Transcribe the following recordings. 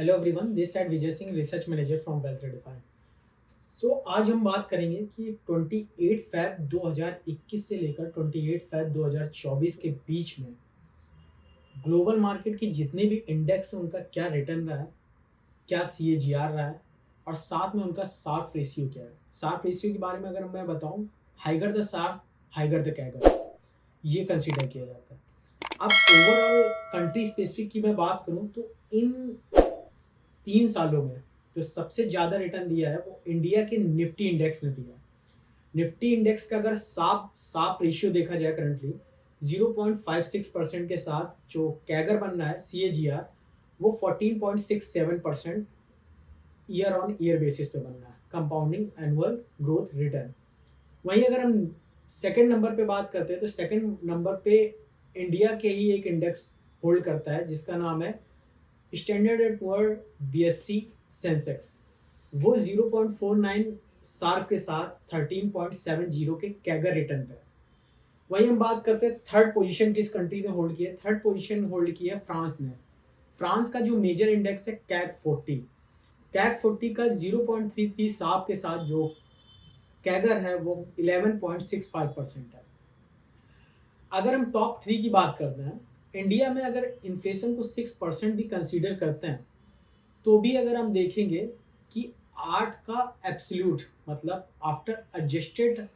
Hello everyone, this side Vijay Singh, research manager from wealth redefined. So आज हम बात करेंगे कि 28 फैब 2021 से लेकर 28 फैब 2024 के बीच में ग्लोबल मार्केट की जितने भी इंडेक्स हैं उनका क्या रिटर्न रहा है, क्या सीएजीआर रहा है और साथ में उनका सार्प रेशियो क्या है। सार्प रेशियो के बारे में अगर मैं बताऊं, higher the sharp higher the CAGR, ये कंसीडर किया जाता है। अब ओवरऑल कंट्री स्पेसिफिक की मैं बात करूं तो इन 3 सालों में जो सबसे ज़्यादा रिटर्न दिया है वो इंडिया के निफ्टी इंडेक्स ने दिया है। निफ्टी इंडेक्स का अगर साफ साफ रेशियो देखा जाए करंटली 0.56% के साथ जो कैगर बन रहा है सीएजीआर वो 14.67% ईयर ऑन ईयर बेसिस पे बन रहा है, कंपाउंडिंग एनुअल ग्रोथ रिटर्न। वहीं अगर हम सेकंड नंबर पे बात करते हैं तो सेकंड नंबर पे इंडिया के ही एक इंडेक्स होल्ड करता है जिसका नाम है standard and poor BSc Sensex. वो 0.49 सार्क के साथ 13.70 के कैगर रिटर्न पे है। वहीं हम बात करते हैं थर्ड पोजीशन किस कंट्री ने होल्ड की है। थर्ड पोजीशन होल्ड की है फ्रांस ने। फ्रांस का जो मेजर इंडेक्स है कैग 40, कैग 40 का 0.33 सार्क के साथ जो कैगर है वो 11.65% है। अगर हम टॉप 3 की बात करते हैं, इंडिया में अगर इन्फ्लेशन को 6% भी कंसीडर करते हैं तो भी अगर हम देखेंगे कि 8 का एब्सोल्यूट मतलब आफ्टर एडजस्टेड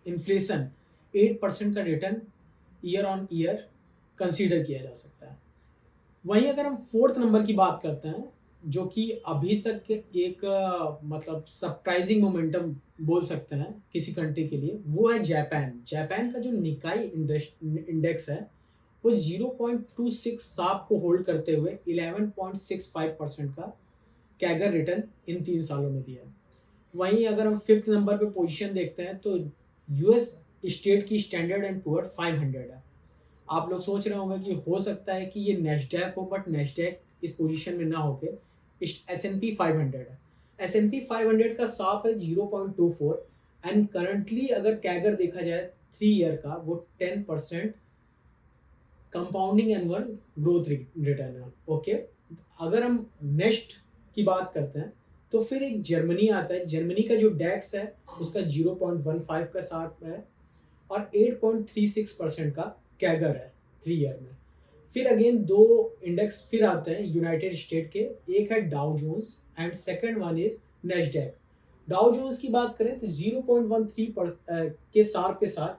इन्फ्लेशन 8% का return year on year consider किया जा सकता है। वहीं अगर हम फोर्थ नंबर की बात करते हैं जो कि अभी तक के एक मतलब सरप्राइजिंग मोमेंटम बोल सकते हैं किसी कंट्री के लिए, वो है जापान। जापान का जो निकाई इंडेक्स है वो 0.26 साप को होल्ड करते हुए 11.65% का कैगर रिटर्न इन 3 सालों में दिया है। वहीं अगर हम फिफ्थ नंबर पे पोजीशन देखते हैं तो यूएस स्टेट की स्टैंडर्ड एंड पुअर 500 है। आप लोग सोच रहे होंगे कि हो सकता है कि ये नेस्डैक हो, बट नेस्डैक इस पोजीशन में ना होके एस.एन.पी 500 है। एस.एन.पी 500 का साप है 0.24 एंड करंटली अगर कैगर देखा जाए 3 ईयर का वो 10% कंपाउंडिंग एनुअल ग्रोथ रिटर्न है। ओके, अगर हम नेक्स्ट की बात करते हैं तो फिर एक जर्मनी आता है। जर्मनी का जो डैक्स है उसका 0.15 का साथ है और 8.36% का कैगर है 3 ईयर में। फिर अगेन दो इंडेक्स फिर आते हैं यूनाइटेड स्टेट के, एक है Dow Jones and second one is Nasdaq. Dow Jones की बात करें तो 0.13 के सार के साथ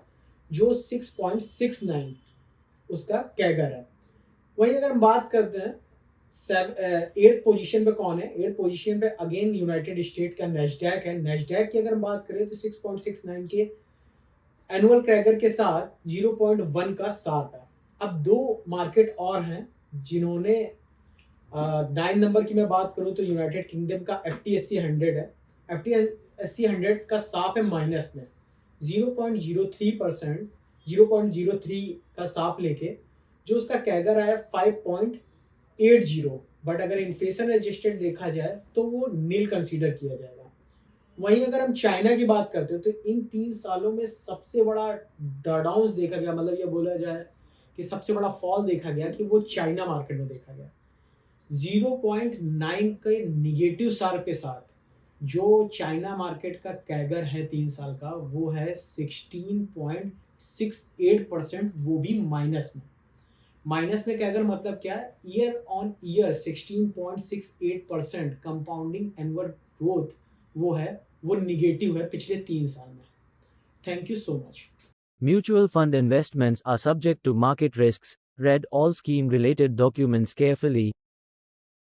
जो 6.69 उसका कैगर है। वहीं अगर हम बात करते हैं एट्थ पोजीशन पे कौन है, एट्थ पोजीशन पे अगेन यूनाइटेड स्टेट का नेस्डैक है। नेस्डैक की अगर हम बात करें तो 6.69 के एनुअल कैगर के साथ 0.1 का साथ है। अब दो मार्केट और हैं जिन्होंने 9 नंबर की मैं बात करूं तो यूनाइटेड किंगडम का FTSE 100 है। FTSE 100 का साप है माइनस में 0.03%, 0.03 का साप लेके जो उसका कैगर आया 5.80, बट अगर इन्फ्लेशन एडजस्टेड देखा जाए तो वो नील कंसीडर किया जाएगा। वहीं अगर हम चाइना की बात करते हो तो इन 3 सालों में सबसे बड़ा डाउन देखा गया, मतलब ये बोला जाए कि सबसे बड़ा फॉल देखा गया कि वो चाइना मार्केट में देखा गया। 0.9 के निगेटिव सार के साथ जो चाइना मार्केट का कैगर है 3 साल का वो है 16.68%, वो भी माइनस में। माइनस में कैगर मतलब क्या है, year on year 16.68% compounding annual growth वो निगेटिव है पिछले 3 साल में। Thank you so much. Mutual fund investments are subject to market risks. Read all scheme related documents carefully.